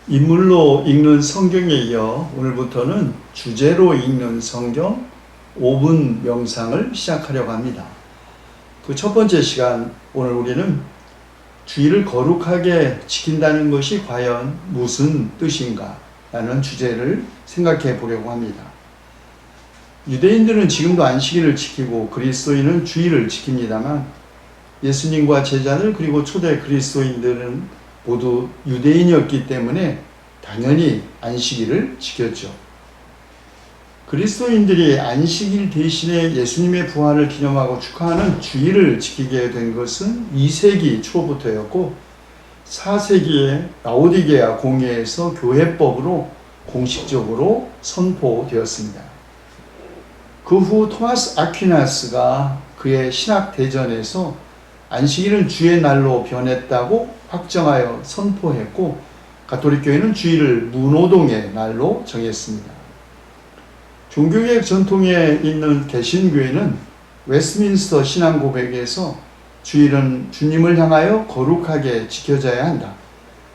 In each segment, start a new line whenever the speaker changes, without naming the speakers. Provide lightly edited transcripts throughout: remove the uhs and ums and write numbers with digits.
인물로 읽는 성경에 이어 오늘부터는 주제로 읽는 성경 5분 명상을 시작하려고 합니다. 그 첫 번째 시간, 오늘 우리는 주의를 거룩하게 지킨다는 것이 과연 무슨 뜻인가 라는 주제를 생각해 보려고 합니다. 유대인들은 지금도 안식일을 지키고 그리스도인은 주의를 지킵니다만 예수님과 제자들 그리고 초대 그리스도인들은 모두 유대인이었기 때문에 당연히 안식일을 지켰죠. 그리스도인들이 안식일 대신에 예수님의 부활을 기념하고 축하하는 주일을 지키게 된 것은 2세기 초부터였고 4세기에 라오디게아 공회에서 교회법으로 공식적으로 선포되었습니다. 그 후 토마스 아퀴나스가 그의 신학 대전에서 안식일은 주의 날로 변했다고 확정하여 선포했고 가톨릭교회는 주일을 무노동의 날로 정했습니다. 종교개혁 전통에 있는 개신교회는 웨스트민스터 신앙고백에서 주일은 주님을 향하여 거룩하게 지켜져야 한다.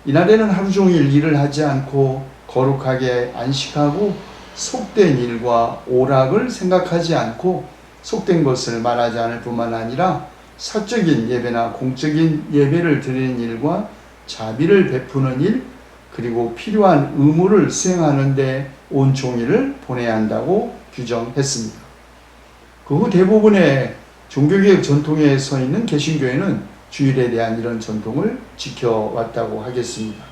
이날에는 하루 종일 일을 하지 않고 거룩하게 안식하고 속된 일과 오락을 생각하지 않고 속된 것을 말하지 않을 뿐만 아니라 사적인 예배나 공적인 예배를 드리는 일과 자비를 베푸는 일, 그리고 필요한 의무를 수행하는 데 온 종일을 보내야 한다고 규정했습니다. 그 후 대부분의 종교개혁 전통에 서 있는 개신교회는 주일에 대한 이런 전통을 지켜왔다고 하겠습니다.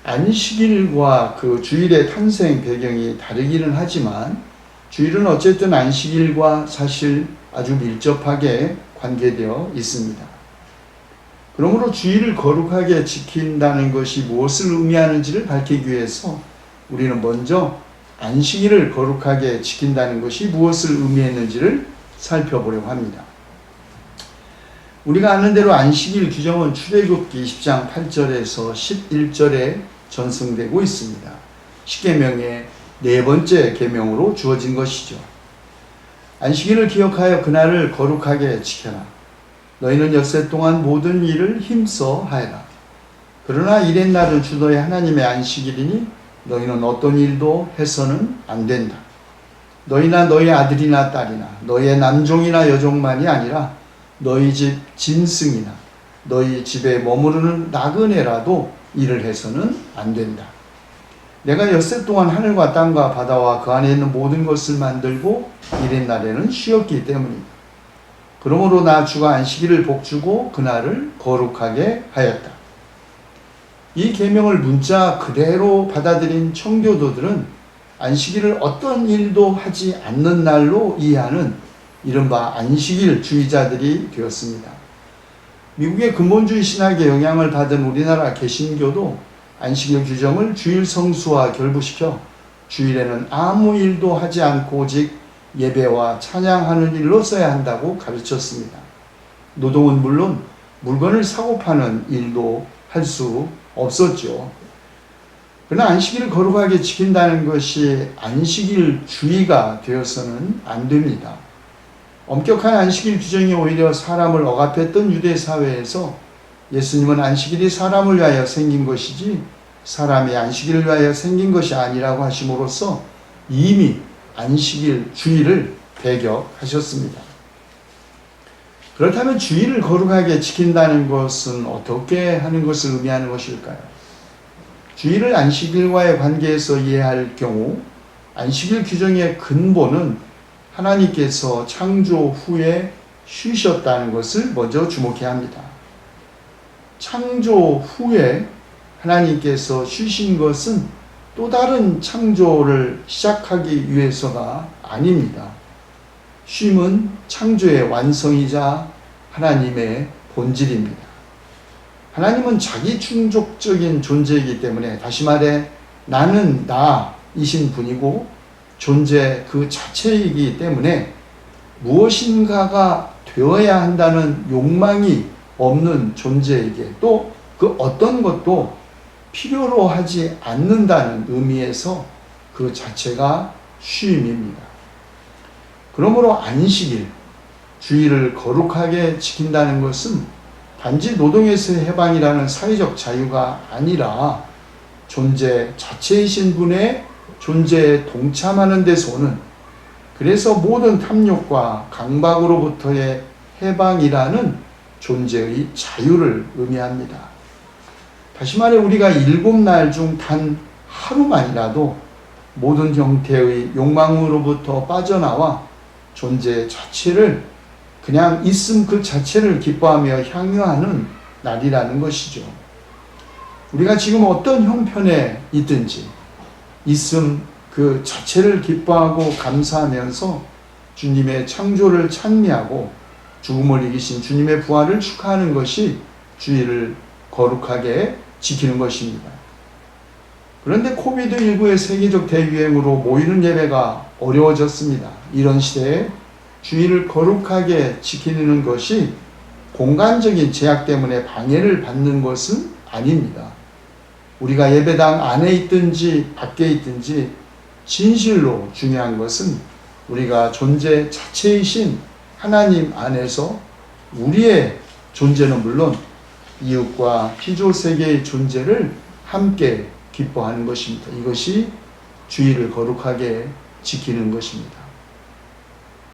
안식일과 그 주일의 탄생 배경이 다르기는 하지만 주일은 어쨌든 안식일과 사실 아주 밀접하게 관계되어 있습니다. 그러므로 주일을 거룩하게 지킨다는 것이 무엇을 의미하는지를 밝히기 위해서 우리는 먼저 안식일을 거룩하게 지킨다는 것이 무엇을 의미했는지를 살펴보려고 합니다. 우리가 아는 대로 안식일 규정은 출애굽기 20장 8절에서 11절에 전승되고 있습니다. 십계명의 네 번째 계명으로 주어진 것이죠. 안식일을 기억하여 그날을 거룩하게 지켜라. 너희는 엿새 동안 모든 일을 힘써 하여라. 그러나 이렛 날은 주 너희 하나님의 안식일이니 너희는 어떤 일도 해서는 안 된다. 너희나 너희 아들이나 딸이나 너희의 남종이나 여종만이 아니라 너희 집 짐승이나 너희 집에 머무르는 나그네라도 일을 해서는 안 된다. 내가 엿새 동안 하늘과 땅과 바다와 그 안에 있는 모든 것을 만들고 이렛 날에는 쉬었기 때문이다. 그러므로 나 주가 안식일을 복주고 그날을 거룩하게 하였다. 이 계명을 문자 그대로 받아들인 청교도들은 안식일을 어떤 일도 하지 않는 날로 이해하는 이른바 안식일 주의자들이 되었습니다. 미국의 근본주의 신학의 영향을 받은 우리나라 개신교도 안식일 규정을 주일 성수와 결부시켜 주일에는 아무 일도 하지 않고 오직 예배와 찬양하는 일로 써야 한다고 가르쳤습니다. 노동은 물론 물건을 사고 파는 일도 할 수 없었죠. 그러나 안식일을 거룩하게 지킨다는 것이 안식일 주의가 되어서는 안 됩니다. 엄격한 안식일 규정이 오히려 사람을 억압했던 유대 사회에서 예수님은 안식일이 사람을 위하여 생긴 것이지 사람이 안식일을 위하여 생긴 것이 아니라고 하심으로써 이미 안식일 주일을 배격하셨습니다. 그렇다면 주일을 거룩하게 지킨다는 것은 어떻게 하는 것을 의미하는 것일까요? 주일을 안식일과의 관계에서 이해할 경우 안식일 규정의 근본은 하나님께서 창조 후에 쉬셨다는 것을 먼저 주목해야 합니다. 창조 후에 하나님께서 쉬신 것은 또 다른 창조를 시작하기 위해서가 아닙니다. 쉼은 창조의 완성이자 하나님의 본질입니다. 하나님은 자기 충족적인 존재이기 때문에, 다시 말해 나는 나이신 분이고 존재 그 자체이기 때문에 무엇인가가 되어야 한다는 욕망이 없는 존재에게 또 그 어떤 것도 필요로 하지 않는다는 의미에서 그 자체가 쉼입니다. 그러므로 안식일, 주일을 거룩하게 지킨다는 것은 단지 노동에서의 해방이라는 사회적 자유가 아니라 존재 자체이신 분의 존재에 동참하는 데서 오는, 그래서 모든 탐욕과 강박으로부터의 해방이라는 존재의 자유를 의미합니다. 다시 말해 우리가 7날 중 단 하루만이라도 모든 형태의 욕망으로부터 빠져나와 존재 자체를, 그냥 있음 그 자체를 기뻐하며 향유하는 날이라는 것이죠. 우리가 지금 어떤 형편에 있든지 있음 그 자체를 기뻐하고 감사하면서 주님의 창조를 찬미하고 죽음을 이기신 주님의 부활을 축하하는 것이 주일을 거룩하게 지키는 것입니다. 그런데 코비드19의 세계적 대유행으로 모이는 예배가 어려워졌습니다. 이런 시대에 주일을 거룩하게 지키는 것이 공간적인 제약 때문에 방해를 받는 것은 아닙니다. 우리가 예배당 안에 있든지 밖에 있든지 진실로 중요한 것은 우리가 존재 자체이신 하나님 안에서 우리의 존재는 물론 이웃과 피조세계의 존재를 함께 기뻐하는 것입니다. 이것이 주일을 거룩하게 지키는 것입니다.